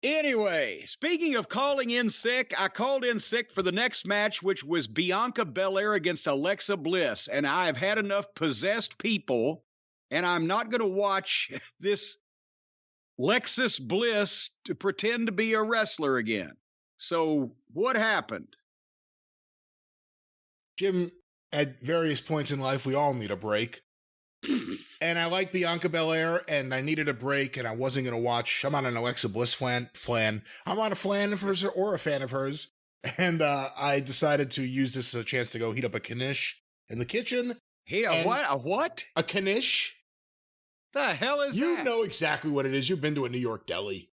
Anyway, speaking of calling in sick, I called in sick for the next match, which was Bianca Belair against Alexa Bliss. And I've had enough possessed people, and I'm not going to watch this Lexus Bliss to pretend to be a wrestler again. So what happened? Jim, at various points in life, we all need a break. And I like Bianca Belair, and I needed a break, and I wasn't going to watch. I'm on an Alexa Bliss flan. I'm on a flan of hers or a fan of hers. And I decided to use this as a chance to go heat up a knish in the kitchen. What? A what? A knish. The hell is that? You know exactly what it is. You've been to a New York deli.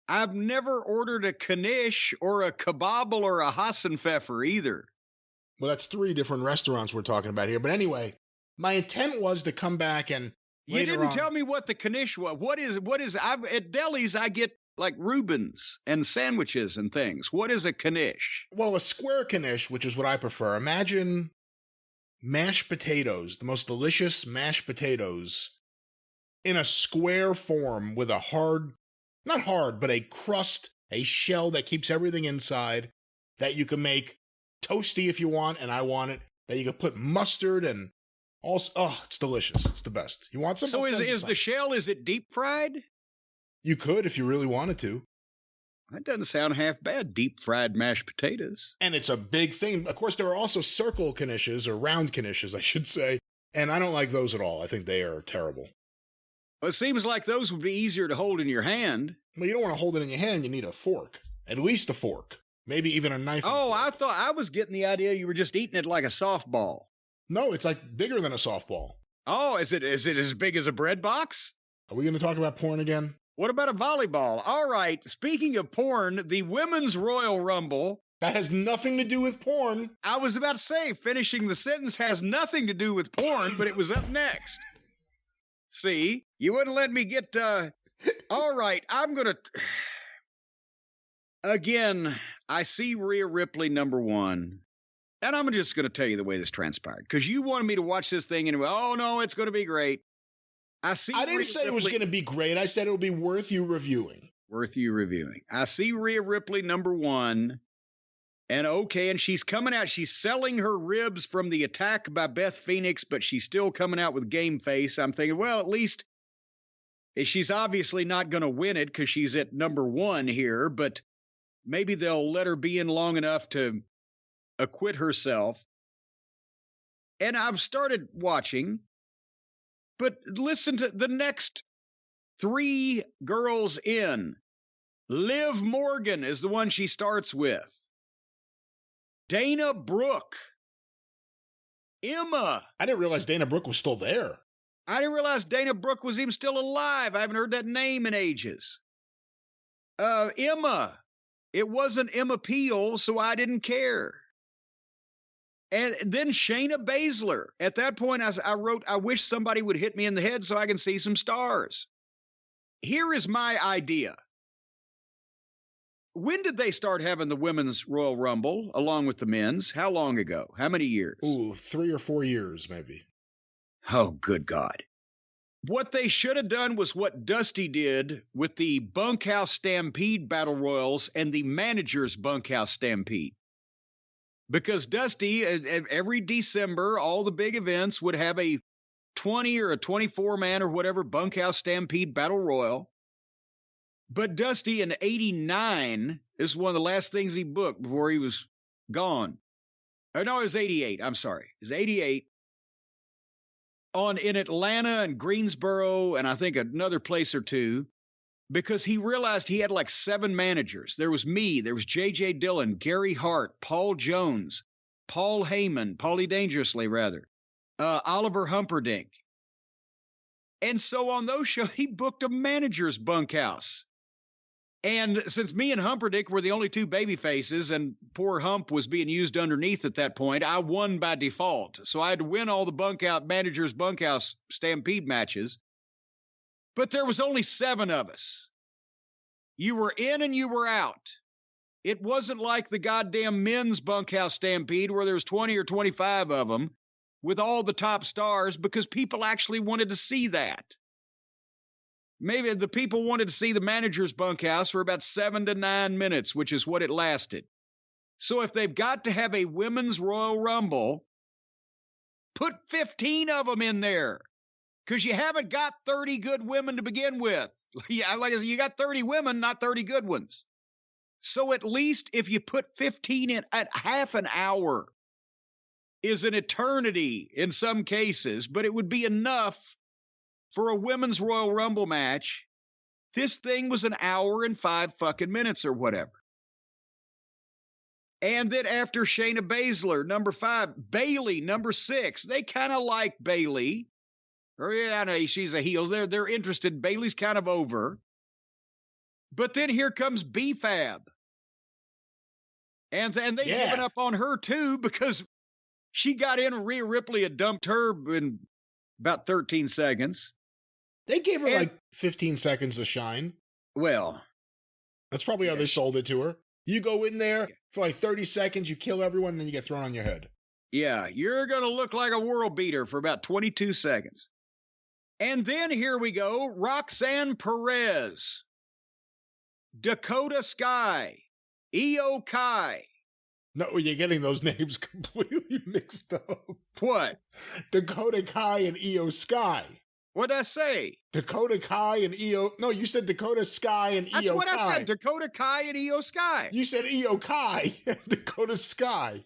I've never ordered a knish or a kebabble or a Hassenpfeffer either. Well, that's 3 different restaurants we're talking about here. But anyway, my intent was to come back and you didn't tell me what the knish was. What is at delis I get like Reubens and sandwiches and things. What is a knish? Well, a square knish, which is what I prefer. Imagine mashed potatoes, the most delicious mashed potatoes in a square form with a not hard, but a crust, a shell that keeps everything inside that you can make toasty if you want, and I want it, that you can put mustard and also, it's delicious. It's the best. You want some? So is the shell, is it deep fried? You could if you really wanted to. That doesn't sound half bad, deep fried mashed potatoes. And it's a big thing. Of course, there are also circle knishes, or round knishes, I should say, and I don't like those at all. I think they are terrible. Well, it seems like those would be easier to hold in your hand. Well, you don't want to hold it in your hand. You need a fork. At least a fork. Maybe even a knife. Oh, I thought I was getting the idea you were just eating it like a softball. No, it's like bigger than a softball. Oh, is it as big as a bread box? Are we going to talk about porn again? What about a volleyball? All right, speaking of porn, the Women's Royal Rumble. That has nothing to do with porn. I was about to say, finishing the sentence has nothing to do with porn, but it was up next. See, you wouldn't let me get, all right, I'm going to, again, I see Rhea Ripley #1, and I'm just going to tell you the way this transpired, because you wanted me to watch this thing anyway. Oh, no, it's going to be great. I didn't say it was going to be great. I said it would be worth you reviewing. Worth you reviewing. I see Rhea Ripley #1, and okay, and she's coming out. She's selling her ribs from the attack by Beth Phoenix, but she's still coming out with game face. I'm thinking, well, at least she's obviously not going to win it because she's at #1 here, but maybe they'll let her be in long enough to acquit herself. And I've started watching, but listen to the next 3 girls in. Liv Morgan is the one she starts with. Dana Brooke. Emma. I didn't realize Dana Brooke was still there. I didn't realize Dana Brooke was even still alive. I haven't heard that name in ages. Emma. It wasn't Emma Peel, so I didn't care. And then Shayna Baszler. At that point, I wrote, I wish somebody would hit me in the head so I can see some stars. Here is my idea. When did they start having the Women's Royal Rumble along with the men's? How long ago? How many years? Ooh, 3 or 4 years, maybe. Oh, good God. What they should have done was what Dusty did with the Bunkhouse Stampede Battle Royals and the Managers Bunkhouse Stampede. Because Dusty, every December, all the big events would have a 20 or a 24-man or whatever Bunkhouse Stampede Battle Royal. But Dusty in '89 is one of the last things he booked before he was gone. Oh, no, it was 88. I'm sorry. It was 88. In Atlanta and Greensboro and I think another place or two, because he realized he had like 7 managers. There was me, there was J.J. Dillon, Gary Hart, Paul Jones, Paul Heyman, Paulie Dangerously rather, Oliver Humperdinck. And so on those shows, he booked a manager's bunkhouse. And since me and Humperdinck were the only 2 baby faces and poor Hump was being used underneath at that point, I won by default. So I had to win all the managers' bunkhouse stampede matches. But there was only 7 of us. You were in and you were out. It wasn't like the goddamn men's bunkhouse stampede where there was 20 or 25 of them with all the top stars because people actually wanted to see that. Maybe the people wanted to see the manager's bunkhouse for about 7 to 9 minutes, which is what it lasted. So if they've got to have a women's Royal Rumble, put 15 of them in there, because you haven't got 30 good women to begin with. Yeah, like I said, you got 30 women, not 30 good ones. So at least if you put 15 in at half an hour is an eternity in some cases, but it would be enough for a women's Royal Rumble match. This thing was an hour and 5 fucking minutes or whatever. And then after Shayna Baszler, number 5, Bayley, number 6. They kind of like Bayley. Or yeah, I know she's a heel. They're interested. Bayley's kind of over. But then here comes B-Fab. And they've given up on her too, because she got in and Rhea Ripley had dumped her in about 13 seconds. They gave her like 15 seconds to shine. Well, that's probably how they sold it to her. You go in there for like 30 seconds, you kill everyone, and then you get thrown on your head. Yeah, you're going to look like a world beater for about 22 seconds. And then here we go, Roxanne Perez, Dakota Sky, Io Kai. No, you're getting those names completely mixed up. What? Dakota Kai and Io Sky. What'd I say? Dakota Kai and Io... No, you said Dakota Sky and Io Kai. That's what I said, Dakota Kai and Io Sky. You said Io Kai and Dakota Sky.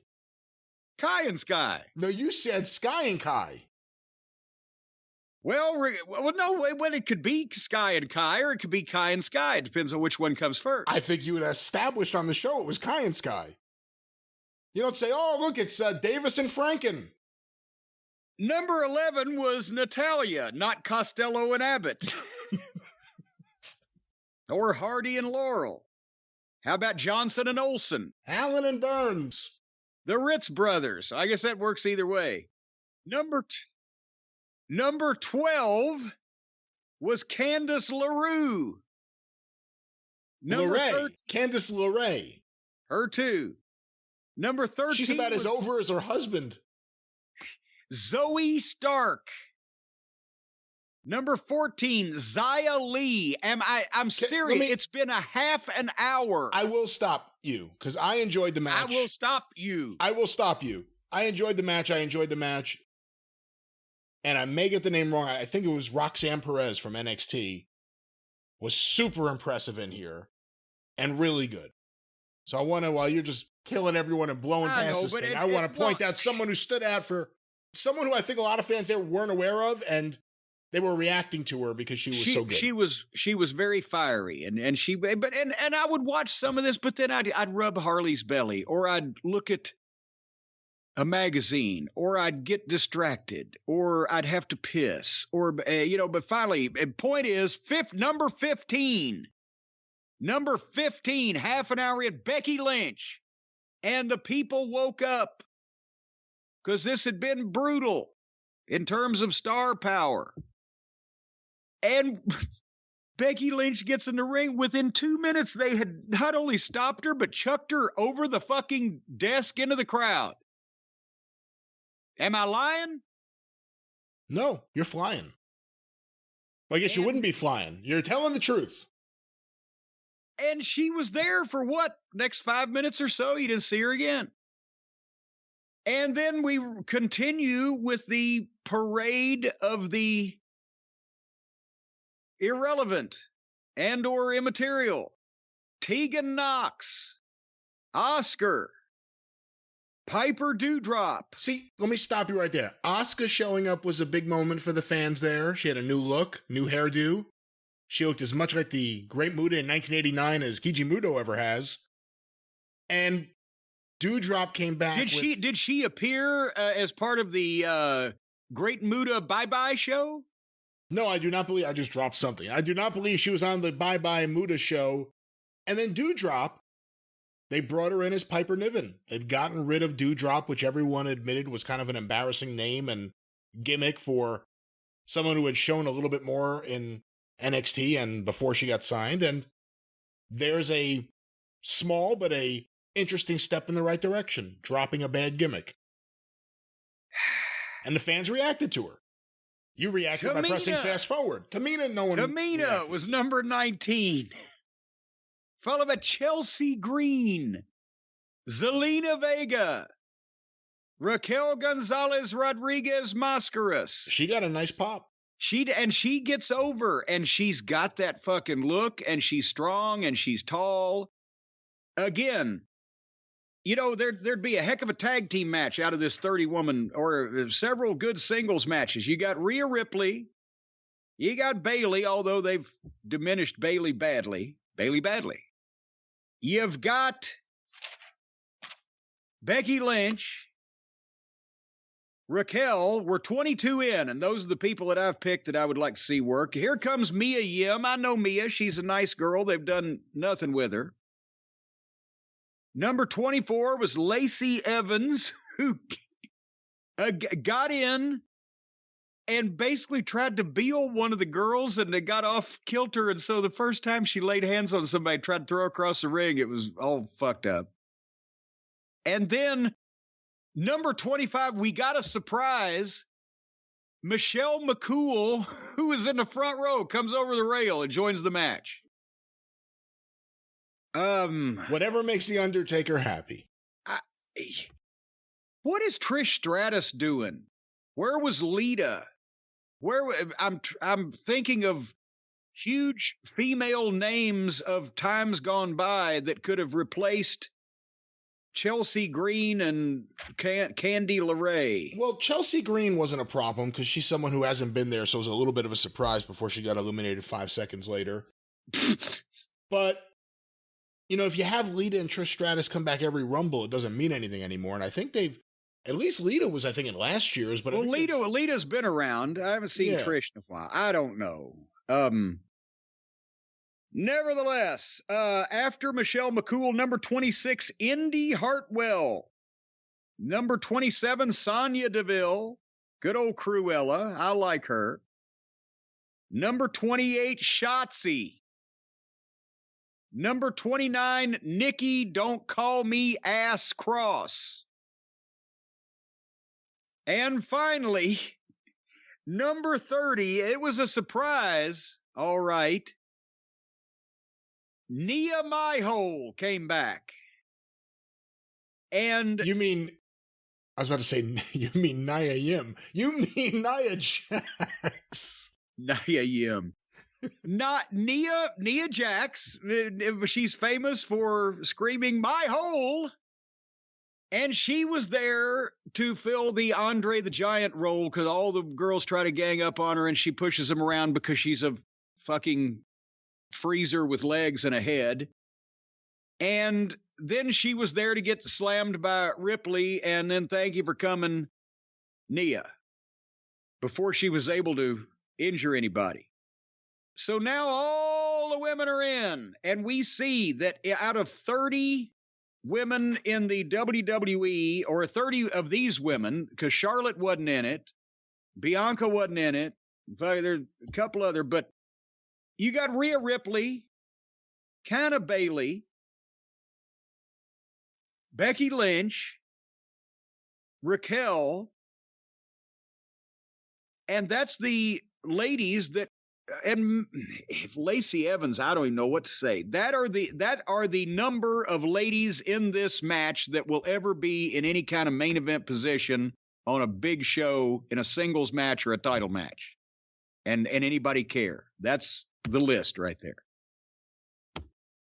Kai and Sky. No, you said Sky and Kai. Well, no, it could be Sky and Kai, or it could be Kai and Sky. It depends on which one comes first. I think you had established on the show it was Kai and Sky. You don't say, oh, look, it's Davis and Franken. Number 11 was Natalia, not Costello and Abbott. Or Hardy and Laurel. How about Johnson and Olsen? Allen and Burns. The Ritz brothers. I guess that works either way. Number 12 was Candice LaRue. Candice LeRae. Her too. Number 13. She's about as over as her husband. Zoe Stark. Number 14, Xia Li. I'm serious. It's been a half an hour. I will stop you, because I enjoyed the match. I will stop you. I will stop you. I enjoyed the match. And I may get the name wrong. I think it was Roxanne Perez from NXT. Was super impressive in here. And really good. So I want to, while you're just killing everyone and blowing past this thing, I want to point out someone who stood out for someone who I think a lot of fans there weren't aware of, and they were reacting to her because she was so good. She was very fiery, and I would watch some of this, but then I'd rub Harley's belly, or I'd look at a magazine, or I'd get distracted, or I'd have to piss, or But finally, point is, number 15, half an hour in, Becky Lynch, and the people woke up. Because this had been brutal in terms of star power. And Becky Lynch gets in the ring. Within 2 minutes, they had not only stopped her, but chucked her over the fucking desk into the crowd. Am I lying? No, you're flying. Well, I guess you wouldn't be flying. You're telling the truth. And she was there for what? Next 5 minutes or so? You didn't see her again. And then we continue with the parade of the irrelevant and or immaterial. Tegan Knox, Oscar, Piper Dewdrop. See, let me stop you right there. Oscar showing up was a big moment for the fans there. She had a new look, new hairdo. She looked as much like the Great Muta in 1989 as Kiji Muto ever has. And Dewdrop came back. Did she appear as part of the Great Muta Bye Bye show? No, I do not believe. I just dropped something. I do not believe she was on the Bye Bye Muta show. And then Dewdrop, they brought her in as Piper Niven. They've gotten rid of Dewdrop, which everyone admitted was kind of an embarrassing name and gimmick for someone who had shown a little bit more in NXT and before she got signed. And there's a small but a interesting step in the right direction, dropping a bad gimmick. And the fans reacted to her. You reacted by pressing fast forward. Tamina was number 19. Followed by Chelsea Green, Zelina Vega, Raquel Gonzalez Rodriguez Mascaras. She got a nice pop. She gets over, and she's got that fucking look, and she's strong, and she's tall. Again, you know, there'd be a heck of a tag team match out of this 30-woman, or several good singles matches. You got Rhea Ripley. You got Bayley, although they've diminished Bayley badly. You've got Becky Lynch. Raquel, we're 22 in, and those are the people that I've picked that I would like to see work. Here comes Mia Yim. I know Mia. She's a nice girl. They've done nothing with her. Number 24 was Lacey Evans, who got in and basically tried to beel one of the girls, and they got off kilter. And so the first time she laid hands on somebody, tried to throw across the ring, it was all fucked up. And then number 25, we got a surprise. Michelle McCool, who is in the front row, comes over the rail and joins the match. Whatever makes the Undertaker happy. What is Trish Stratus doing? Where was Lita? I'm thinking of huge female names of times gone by that could have replaced Chelsea Green and Candy LeRae. Well, Chelsea Green wasn't a problem because she's someone who hasn't been there, so it was a little bit of a surprise before she got eliminated 5 seconds later. But, you know, if you have Lita and Trish Stratus come back every Rumble, it doesn't mean anything anymore. And I think at least Lita was, I think, in last year's. But well, Lita's been around. I haven't seen Trish in a while. I don't know. Nevertheless, after Michelle McCool, number 26, Indy Hartwell. Number 27, Sonya Deville. Good old Cruella. I like her. Number 28, Shotzi. Number 29, Nikki Don't Call Me Ass Cross. And finally, number 30, it was a surprise. All right. Nia Myhole came back. And you mean, I was about to say, you mean Nia Yim. You mean Nia Jax. Nia Yim. Not Nia Jax. She's famous for screaming, "My hole!" And she was there to fill the Andre the Giant role because all the girls try to gang up on her and she pushes them around because she's a fucking freezer with legs and a head. And then she was there to get slammed by Ripley, and then thank you for coming, Nia, before she was able to injure anybody. So now all the women are in, and we see that out of 30 women in the WWE, or 30 of these women, because Charlotte wasn't in it, Bianca wasn't in it, there's a couple other, but you got Rhea Ripley, Kana Bayley, Becky Lynch, Raquel, and that's the ladies that, and Lacey Evans, I don't even know what to say. That are the number of ladies in this match that will ever be in any kind of main event position on a big show in a singles match or a title match. And anybody care. That's the list right there.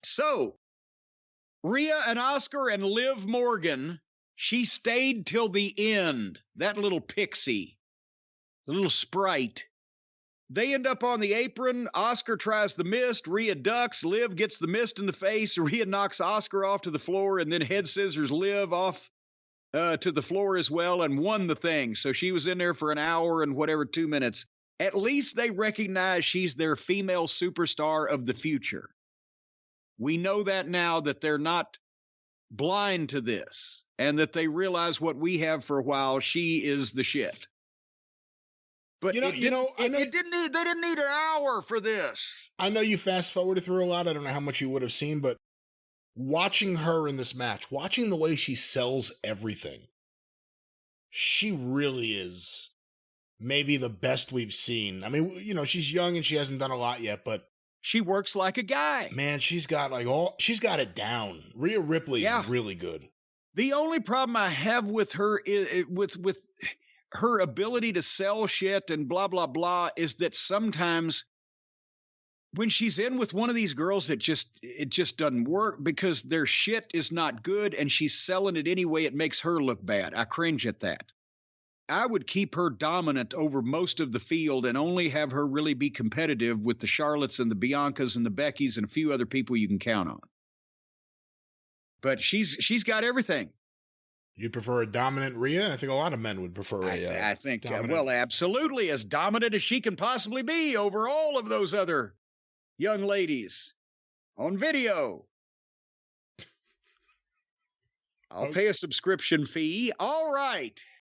So, Rhea and Asuka and Liv Morgan, she stayed till the end. That little pixie, the little sprite. They end up on the apron. Asuka tries the mist. Rhea ducks. Liv gets the mist in the face. Rhea knocks Asuka off to the floor and then head scissors Liv off to the floor as well and won the thing. So she was in there for an hour and whatever, 2 minutes. At least they recognize she's their female superstar of the future. We know that now, that they're not blind to this and that they realize what we have for a while. She is the shit. But they didn't need an hour for this. I know you fast forwarded through a lot. I don't know how much you would have seen, but watching her in this match, watching the way she sells everything, she really is maybe the best we've seen. I mean, you know, she's young and she hasn't done a lot yet, but she works like a guy. Man, she's got she's got it down. Rhea Ripley's really good. The only problem I have with her is with her ability to sell shit and blah blah blah is that sometimes when she's in with one of these girls it just doesn't work because their shit is not good and she's selling it anyway. It makes her look bad. I cringe at that. I would keep her dominant over most of the field and only have her really be competitive with the Charlottes and the Biancas and the Beckys and a few other people you can count on. But she's got everything. You'd prefer a dominant Rhea? I think a lot of men would prefer I think, well, absolutely, as dominant as she can possibly be over all of those other young ladies on video. I'll pay a subscription fee. All right.